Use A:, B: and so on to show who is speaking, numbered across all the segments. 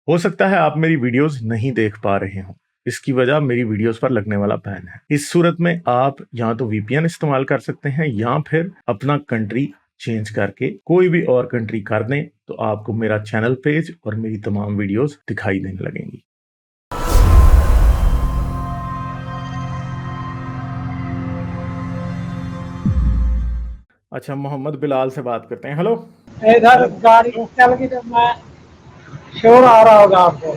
A: हो सकता है आप मेरी वीडियोस नहीं देख पा रहे हो। इसकी वजह मेरी वीडियोस पर लगने वाला बैन है। इस सूरत में आप या तो वीपीएन इस्तेमाल कर सकते हैं या फिर अपना कंट्री चेंज करके कोई भी और कंट्री कर दें, तो आपको मेरा चैनल पेज और मेरी तमाम वीडियोस दिखाई देने लगेंगी। अच्छा, मोहम्मद बिलाल से बात करते हैं। हेलो
B: इधर गाड़ी
A: हेलो।
B: चल गई तो मैं शोर आ रहा होगा आपको।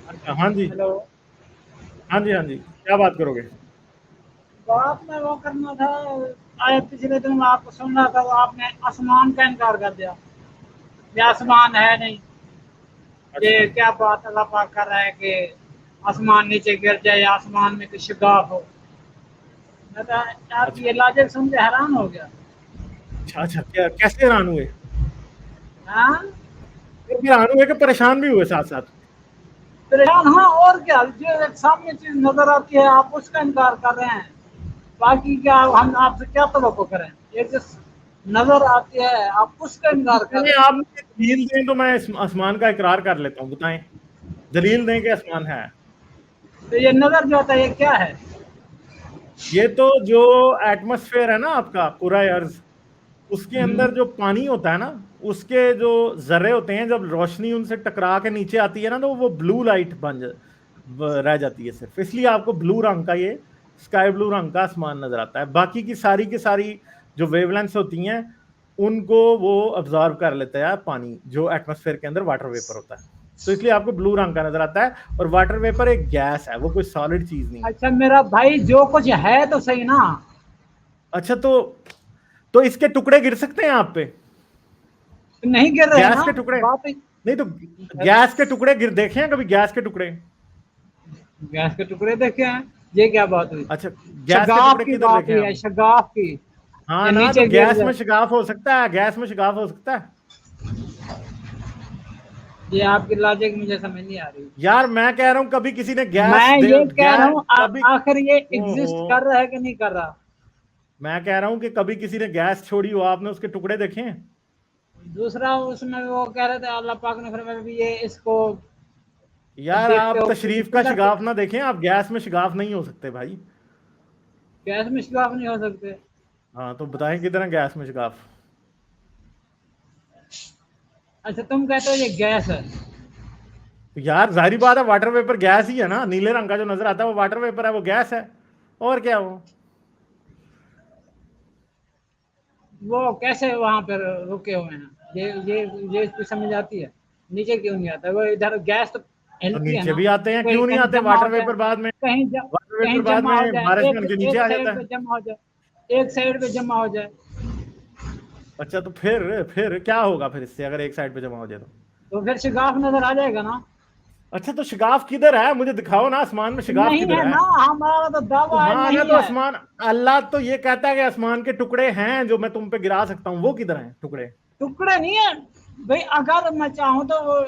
A: अच्छा, हाँ जी,
B: हेलो।
A: हाँ जी, हाँ जी, क्या बात करोगे?
B: बात में वो करना था। आए पिछले दिन मैं आपको सुन रहा था, वो आपने आसमान का इनकार कर दिया। ये आसमान है नहीं। ये
A: अच्छा
B: क्या बात अल्लाह पाक कर रहा है कि आसमान नीचे गिर जाए या आसमान में कुछ शिगाफ हो। मैं तो आपकी
A: अच्छा
B: ये लॉजिक सुन के हैरान हो गया।
A: अच्छा अच्छा, क्या कैसे हैरान हुए?
B: हाँ,
A: हैरान हुए कि परेशान भी हुए साथ साथ?
B: परेशान। हाँ, और क्या, जो एक सामने चीज नजर आती है आप उसका इनकार कर रहे हैं। बाकी क्या हम आपसे क्या तवक्को करें? ये जो नजर आती है आप उसका इनकार कर
A: पहले
B: रहे
A: आप
B: हैं।
A: मुझे दलील दें तो मैं आसमान का इकरार कर लेता हूँ। बताएं, दलील दें कि आसमान है।
B: तो ये नजर जो होता है ये क्या है?
A: ये तो जो एटमॉस्फेयर है ना आपका पूरा अर्ज, उसके अंदर जो पानी होता है ना, उसके जो जर्रे होते हैं, जब रोशनी उनसे टकरा के नीचे आती है ना, तो वो ब्लू लाइट रह जाती है। सिर्फ इसलिए आपको ब्लू रंग का, ये स्काई ब्लू रंग का आसमान नजर आता है। बाकी की सारी जो वेवलेंथ्स होती हैं, उनको वो ऑब्जर्व कर लेता है पानी, जो एटमॉस्फेयर के अंदर वाटर वेपर होता है। तो इसलिए आपको ब्लू रंग का नजर आता है। और वाटर वेपर एक गैस है, वो कोई सॉलिड चीज नहीं है।
B: अच्छा मेरा भाई, जो कुछ है तो सही ना।
A: अच्छा, तो इसके टुकड़े गिर सकते हैं आप पे?
B: नहीं गिर रहे
A: गैस
B: ना।
A: के टुकड़े?
B: बात
A: नहीं तो गैस के टुकड़े गिर देखे हैं कभी? गैस के टुकड़े?
B: गैस के टुकड़े देखे हैं। ये क्या बात हुई?
A: अच्छा, गैस के
B: शगाफ
A: टुकड़े
B: की
A: किधर
B: बात
A: देखे
B: हुई
A: हैं
B: है,
A: आपने?
B: शगाफ की।
A: हाँ
B: ये
A: ना, तो
B: नीचे गिर
A: गैस में
B: जाए।
A: शिगाफ हो सकता है, गैस में शिगाफ हो सकता है।
B: ये आपकी लॉजिक मुझे समझ नहीं आ रही।
A: यार मैं कह रहा हूं, कभी किसी ने गैस
B: मैं
A: दे
B: ये कह रहा
A: गैस
B: हूँ
A: कभी।
B: आखिर ये
A: ओहो,
B: एग्जिस्ट कर रहा है कि नहीं कर रहा?
A: मैं कह रहा हूं कि कभी किसी ने गैस छोड़ी हो, आपने उसके टुकड़े देखे हैं?
B: दूसरा उसमें वो कह रहे थे अल्लाह पाक ने फरमाया भी ये इसको
A: यार
B: देखते
A: आप
B: हो कि
A: तशरीफ का
B: किधर से
A: शिगाफ ना देखें, आप गैस में शिगाफ नहीं हो सकते भाई।
B: गैस में शिगाफ नहीं हो सकते।
A: हाँ, तो बताएं किधर है गैस में शिगाफ?
B: अच्छा तुम कहते हो ये गैस है।
A: तो यार जाहिर बात है, वाटर वेपर गैस ही है ना। नीले रंग का जो नजर आता है वो वाटर वेपर है, वो गैस है। और क्या वो?
B: वो कैसे वहां पर रुके हुए हैं? ये इसकी समझ आती है। नीचे क्यों नहीं आता? वो इधर गैस तो
A: तो
B: हिलती है
A: नीचे
B: ना।
A: भी आते हैं,
B: कहीं
A: क्यों नहीं
B: कहीं
A: आते?
B: जमा हो
A: वाटर
B: जाए।
A: वेपर बाद में, वाटर वेपर
B: कहीं
A: बाद
B: जमा हो
A: में
B: जाए,
A: बारिश में
B: एक
A: उनके नीचे
B: एक
A: आ
B: साइड
A: जाता
B: पे
A: है।
B: जमा हो जाए, एक साइड पे जमा हो जाए।
A: अच्छा, तो फिर क्या होगा फिर इससे, अगर एक साइड पे जमा हो जाए तो?
B: तो फिर शिगाफ नजर आ जाएगा ना।
A: अच्छा, तो शिगाफ किधर है? मुझे दिखाओ ना, आसमान में शिगाफ
B: नहीं
A: किधर
B: है
A: है?
B: ना, हमारा तो
A: तो
B: दावा है
A: हाँ ना,
B: नहीं
A: तो
B: है।
A: आसमान, अल्लाह तो ये कहता है कि आसमान के टुकड़े हैं जो मैं तुम पे गिरा सकता हूँ। वो किधर हैं टुकड़े?
B: टुकड़े नहीं है भाई, अगर मैं चाहूं तो वो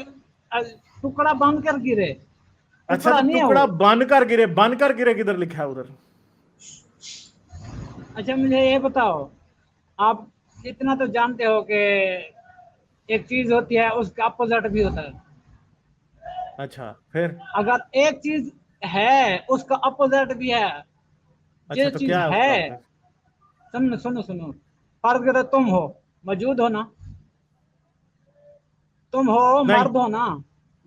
B: टुकड़ा बंद कर गिरे।
A: अच्छा,
B: टुकड़ा
A: तो
B: नहीं है
A: टुकड़ा
B: वो।
A: बन कर गिरे किधर लिखा है उधर?
B: अच्छा मुझे ये बताओ, आप इतना तो जानते हो कि एक चीज होती है उसका अपोजिट भी होता है।
A: अच्छा, फिर?
B: अगर एक चीज है उसका अपोजिट भी है।
A: अच्छा,
B: जो
A: तो
B: चीज
A: क्या है
B: है,
A: उसका ऑपोजिट?
B: सुनो सुनो सुनो, फर्ज करो तुम हो, मौजूद हो ना। तुम हो,
A: नहीं
B: मर्द हो ना।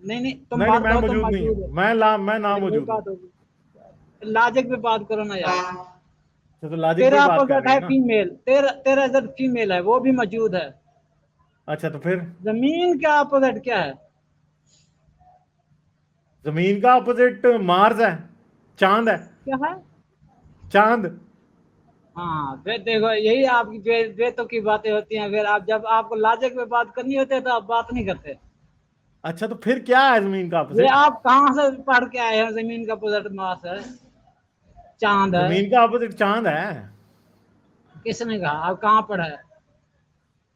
B: नहीं नहीं, तुम
A: नहीं नहीं,
B: मर्द
A: मैं
B: हो, तुम
A: मौजूद नहीं
B: मौजूद
A: हूँ।
B: हो।
A: मैं ना
B: अरे वही
A: मौजूद हूँ।
B: बात होगी। लॉजिक पे बात करो ना यार।
A: तो लॉजिक पे
B: तेरा
A: ही बात कर
B: अपोजिट
A: रहे
B: है
A: हैं ना।
B: फीमेल, तेरा तेरा जब फीमेल है वो भी मौजूद है।
A: अच्छा, तो फिर?
B: जमीन का अपोजिट क्या है?
A: जमीन का अपोजिट मार्स है, चांद है।
B: क्या है?
A: चांद।
B: हाँ फिर देखो, यही आपकी द्वैतों की बातें होती हैं। फिर आप जब आपको लॉजिक पे बात करनी होती है तो आप बात नहीं करते।
A: अच्छा, तो फिर क्या है जमीन का
B: ये
A: अपोजिट?
B: आप कहाँ से पढ़ के आए हो? जमीन का अपोजिट मास है, चांद है।
A: जमीन का अपोजिट चांद है।
B: किसने कहा? आप कहाँ पढ़ा है?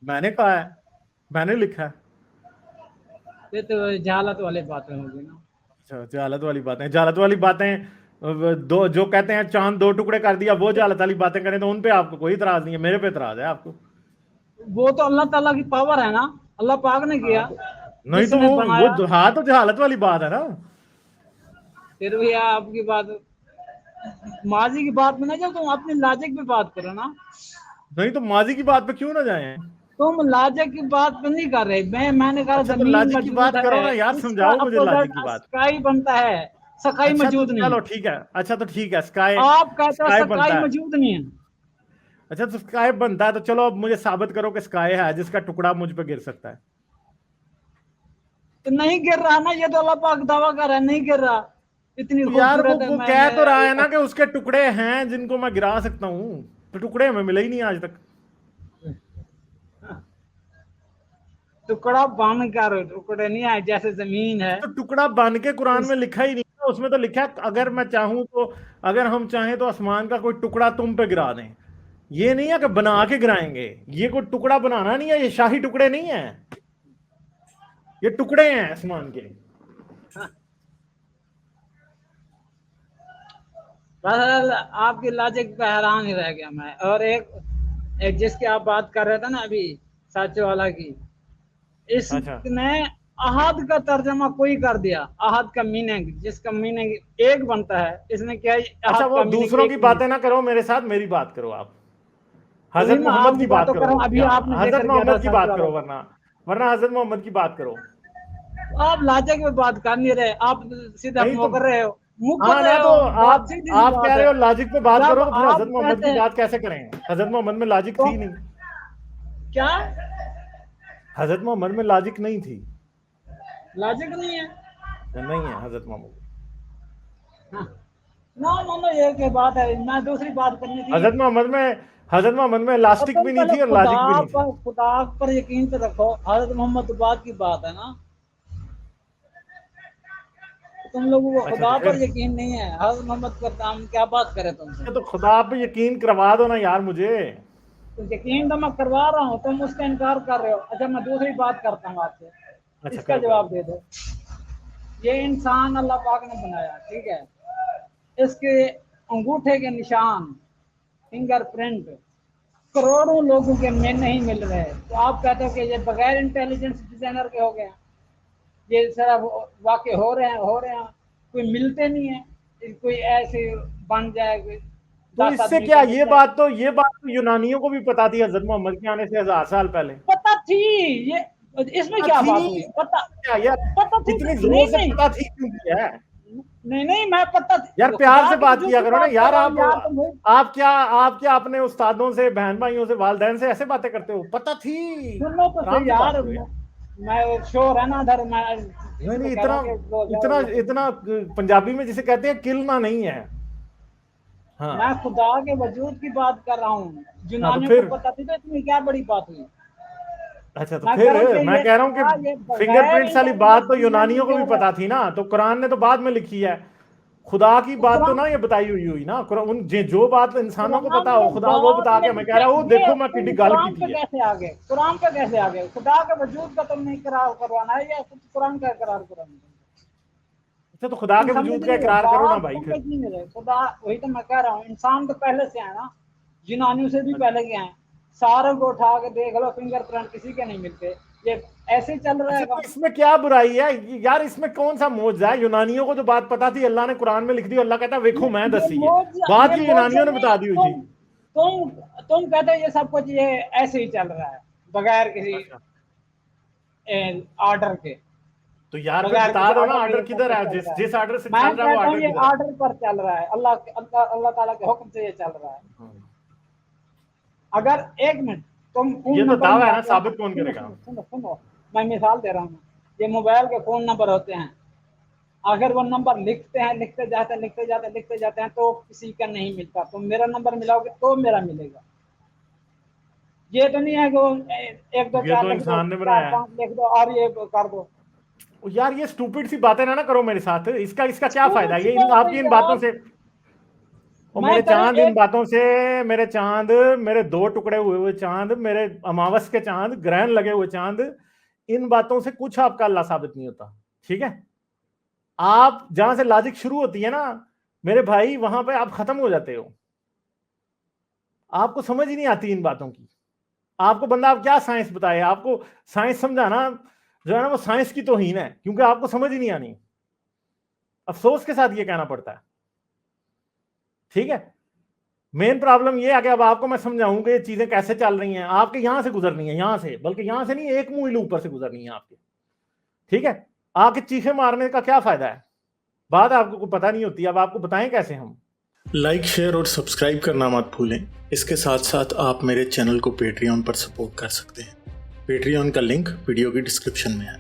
A: मैंने कहा है, मैंने लिखा है।
B: ये तो जहालत वाली बातें होगी ना।
A: अच्छा, जालत वाली बातें, जालत वाली बातें। दो जो कहते हैं चांद दो टुकड़े कर दिया, वो जालत वाली बातें करें तो उन पे आपको कोई इतराज नहीं है, मेरे पे इतराज है आपको।
B: वो तो अल्लाह ताला की पावर है ना। अल्लाह पाक ने
A: हाँ
B: किया।
A: तो नहीं तो
B: किसने
A: वो
B: बनाया?
A: हाँ तो जहालत वाली बात है ना।
B: फिर भी आपकी बात माजी की बात में ना जब तुम अपनी लॉजिक पे बात करो ना।
A: नहीं तो माजी की बात पे क्यों ना जाए।
B: तुम लॉजिक की बात पे नहीं कर रहे, मैंने कहा
A: अच्छा तो
B: जमीन
A: लॉजिक की
B: मौजूद
A: बात करो
B: है,
A: ना यार,
B: इसका
A: समझाओ मुझे लॉजिक
B: अपोजिट
A: की बात।
B: स्काई बनता है, स्काई
A: अच्छा तो
B: मौजूद नहीं
A: चलो
B: है।
A: ठीक है, अच्छा तो ठीक है, स्काई
B: आप कहते हो
A: स्काई
B: स्काई
A: बनता है।
B: मौजूद नहीं है।
A: अच्छा तो स्काई बनता है तो चलो अब मुझे साबित करो कि स्काई है जिसका टुकड़ा मुझ पे गिर सकता है।
B: तो नहीं गिर रहा ना, ये तो अल्लाह पाक दावा कर रहा है नहीं गिर रहा। इतनी
A: तो यार
B: खूबसूरत है
A: वो कह
B: मैंने
A: तो रहा है ना कि उसके टुकड़े हैं जिनको मैं गिरा सकता हूँ, तो टुकड़े हमें मिले ही नहीं आज तक।
B: टुकड़ा बन कर टुकड़े नहीं आए, जैसे जमीन है।
A: तो टुकड़ा बन के कुरान में
B: इस
A: लिखा ही नहीं है, उसमें तो लिखा है अगर मैं चाहूं तो, अगर हम चाहें तो आसमान का कोई टुकड़ा तुम पे गिरा दें। ये नहीं है कि बना के गिराएंगे, ये कोई टुकड़ा बनाना नहीं है, ये शाही टुकड़े नहीं है, ये टुकड़े हैं आसमान के।
B: बहरहाल आपकी लॉजिक पे हैरान ही रह गया मैं। और एक जिसकी आप बात कर रहे थे ना अभी, साचे वाला की,
A: अच्छा
B: इसने अहद का तर्जमा कोई कर दिया। अहद का मीनिंग, जिसका मीनिंग एक बनता है, इसने क्या
A: अच्छा,
B: अहद
A: वो
B: का मीनिंग
A: दूसरों
B: एक
A: की
B: नहीं है।
A: बातें ना करो मेरे साथ, मेरी बात करो आप।
B: वही
A: हजरत
B: मैं
A: मोहम्मद
B: आपकी
A: की बात
B: बातों कर
A: करो,
B: रहा हूँ, अभी
A: या
B: आपने
A: हजरत
B: जिक्र किया था
A: मोहम्मद की
B: साचे
A: बात
B: वाला
A: करो, वरना वरना हजरत मोहम्मद की बात करो।
B: का। आप लॉजिक में बात कर नहीं रहे, आप सीधा
A: नहीं तो
B: मुकर रहे हो, मुकर
A: हाँ
B: रहे
A: ना, तो
B: हो। बात
A: आप
B: सीधी सी
A: आप कह
B: बात
A: रहे
B: है।
A: हो लॉजिक पे बात
B: जब
A: करो, तो फिर
B: आप
A: हजरत मोहम्मद
B: कहते
A: की
B: हैं
A: बात कैसे करें? हजरत मोहम्मद में लॉजिक
B: तो
A: थी नहीं।
B: क्या
A: हजरत मोहम्मद में लॉजिक नहीं थी।
B: लॉजिक नहीं है?
A: नहीं है हजरत मोहम्मद।
B: हाँ। ना मानो ये क्या बात है, मैं दूसरी बात करनी थी।
A: हजरत मोहम्मद में
B: और
A: इलास्टिक
B: तुम
A: भी नहीं
B: पहले
A: थी और लॉजिक भी नहीं थी।
B: खुदा पर यकीन तो रखो। हजरत मोहम्मद तो बात की बात है ना। तुम लोगों को
A: अच्छा तो
B: खुदा
A: फिर,
B: पर यकीन नहीं है, हजरत मोहम्मद पर हम क्या बात करें तुमसे।
A: तो खुदा पे यकीन करवा दो ना यार मुझे।
B: तो यकीन तो मैं करवा रहा हूँ, तुम उसका इनकार कर रहे हो। अच्छा मैं दूसरी बात करता हूँ आपसे,
A: अच्छा
B: इसका
A: करो करो।
B: जवाब दे दो। ये इंसान अल्लाह पाक ने बनाया, ठीक है। इसके अंगूठे के निशान, फिंगरप्रिंट, करोड़ों लोगों के में नहीं मिल रहे। तो आप कहते हो कि ये बगैर इंटेलिजेंस डिजाइनर के हो गए हैं। ये सारा वाकई हो रहे हैं, कोई मिलते नहीं है। कोई ऐसे बन जाए, कोई
A: तो
B: 10
A: इससे
B: आदमी
A: क्या,
B: के मिल जाए।
A: ये बात तो यूनानियों को भी पता थी हजरत मोहम्मद के आने से 1000 साल पहले।
B: पता थी ये, इसमें
A: पता
B: क्या बात
A: थी
B: हुई? पता
A: क्या यार,
B: पता थी
A: इतनी
B: नहीं
A: जोर से
B: नहीं
A: पता थी क्यों की है?
B: नहीं नहीं, मैं पता
A: यार प्यार
B: खुदा
A: से
B: के
A: बात
B: वजूद
A: किया
B: की
A: करो ना
B: बात कर
A: यार
B: रहा हूँ
A: आप।
B: यार। तुम
A: आप क्या अपने उस्तादों से, बहन भाइयों से, वालिदैन से ऐसे बातें करते हो? पता थी।
B: सुनो तो
A: आराम
B: सही
A: से बात
B: यार।
A: करो यार।
B: मैं शोर है ना इधर, मैं
A: नहीं
B: इसलिए
A: नहीं,
B: कह रहा
A: इतना
B: हूँ कि वो
A: इतना
B: जाओ।
A: इतना पंजाबी में जिसे कहते हैं किलना नहीं है।
B: मैं
A: हाँ
B: खुदा के वजूद की बात कर रहा हूँ।
A: हाँ तो
B: यूनानियों को
A: फिर,
B: पता थी तो इतनी क्या बड़ी बात हुई।
A: अच्छा तो
B: मैं कह
A: फिर
B: रहा हूँ कि
A: मैं
B: ये
A: कह रहा हूँ
B: खुदा ये
A: कि
B: बगैर
A: फिंगरप्रिंट्स वाली बात
B: इंटेलिजेंस
A: तो
B: डिजाइनर
A: यूनानियों को
B: के
A: भी
B: हो गया।
A: पता थी ना, तो कुरान ने तो बाद में लिखी है। खुदा की
B: तो
A: बात तो
B: कुरान
A: ना ये बताई हुई हुई ना, उन जो बात इंसानों को
B: कुरान
A: पता हो,
B: में
A: खुदा वो
B: बाद
A: बता के
B: में
A: हमें कह
B: लिखे।
A: रहा है, वो
B: ये
A: देखो मैं किड्डी
B: तुम
A: गल
B: कुरान
A: की
B: पे
A: है।
B: कैसे आ गए? कुरान पे कैसे आ गए? खुदा के वजूद का तुमने इकरार करवाना है या कुछ कुरान का इकरार करवाना है?
A: अच्छा तो खुदा
B: तुम
A: के
B: समझ
A: वजूद का
B: नहीं रहे,
A: इकरार करो ना
B: बात
A: भाई
B: समझ
A: फिर।
B: नहीं रहे। खुदा, वही तो मैं कह रहा हूँ, इंसान तो पहले से है ना, यूनानियों से भी पहले के हैं। सारों को उठा के देख लो, फिंगरप्रिंट किसी के नहीं मिलते। ये ऐसे ही चल
A: अच्छा तो
B: रहेगा।
A: इसमें क्या बुराई है यार, इसमें कौन सा मौजूद है? यूनानियों को जो बात पता थी अल्लाह ने कुरान में लिख दी, अल्लाह कहता है
B: ये
A: देखो मैं
B: ये
A: दसी है।
B: मौज ये
A: बात ये
B: मौज
A: यूनानियों ने
B: नहीं।
A: बता दी हुई थी।
B: तुम तुम कहते हो ये सब कुछ ये ऐसे ही चल रहा है, बगैर किसी
A: अच्छा
B: ऑर्डर के।
A: तो यार फिर
B: बगैर
A: बता
B: किसी
A: दो ना
B: ऑर्डर के
A: ऑर्डर
B: ये सब
A: किधर
B: कुछ
A: है,
B: चल
A: जिस
B: रहा है।
A: जिस ऑर्डर से
B: मैं
A: चल रहा है वो
B: कहता हूँ
A: ऑर्डर
B: ये
A: किधर है?
B: ऑर्डर पर चल रहा है, अल्लाह अल्लाह अल्लाह ताला के हुक्म से ये चल रहा है। अगर एक मिनट, तुम
A: ये
B: फोन
A: तो
B: नंबर
A: दावा है ना,
B: मिलाते हो ना,
A: साबित कौन
B: सुनो
A: करेगा?
B: सुनो सुनो सुनो, मैं मिसाल दे रहा हूँ। ये मोबाइल के फोन नंबर होते हैं, अगर वो नंबर लिखते हैं, लिखते जाते हैं तो किसी का नहीं मिलता। तुम मेरा नंबर मिलाओगे तो मेरा मिलेगा। ये तो नहीं है कि वो 1 2
A: ये
B: 4
A: तो
B: लिख दो,
A: इंसान ने
B: 4
A: बनाया है।
B: 5 लिख दो और ये कर दो।
A: यार ये स्टूपिड सी बातें ना करो मेरे साथ, इसका इसका क्या फायदा
B: स्टूपिड
A: है
B: सी
A: ये
B: बात है
A: आपकी इन बातों
B: यार।
A: से? और
B: मैं
A: मेरे
B: करूँ
A: चांद, इन
B: एक
A: बातों से, मेरे चांद, मेरे 2 टुकड़े हुए हुए चांद, मेरे अमावस के चांद, ग्रहण लगे हुए चांद, इन बातों से कुछ आपका अल्लाह साबित नहीं होता। ठीक है, आप जहां से लॉजिक शुरू होती है ना मेरे भाई, वहां पे आप खत्म हो जाते हो। आपको समझ ही नहीं आती इन बातों की। आपको बंदा आप क्या साइंस बताए, आपको साइंस समझाना जो है ना वो साइंस की तौहीन है, क्योंकि आपको समझ ही नहीं आनी। अफसोस के साथ ये कहना पड़ता है, ठीक है। मेन प्रॉब्लम ये है कि अब आपको मैं समझाऊं कि ये चीजें कैसे चल रही हैं, आपके यहां से गुजरनी है, यहां से, बल्कि यहां से नहीं, एक मील ऊपर से गुजरनी है आपके, ठीक है। आके चीखे मारने का क्या फायदा है, बात आपको पता नहीं होती, अब आपको बताएं कैसे हम।
C: लाइक, शेयर और सब्सक्राइब करना मत भूलें। इसके साथ साथ आप मेरे चैनल को पेट्रियन पर सपोर्ट कर सकते हैं। पेट्रियन का लिंक वीडियो की डिस्क्रिप्शन में है।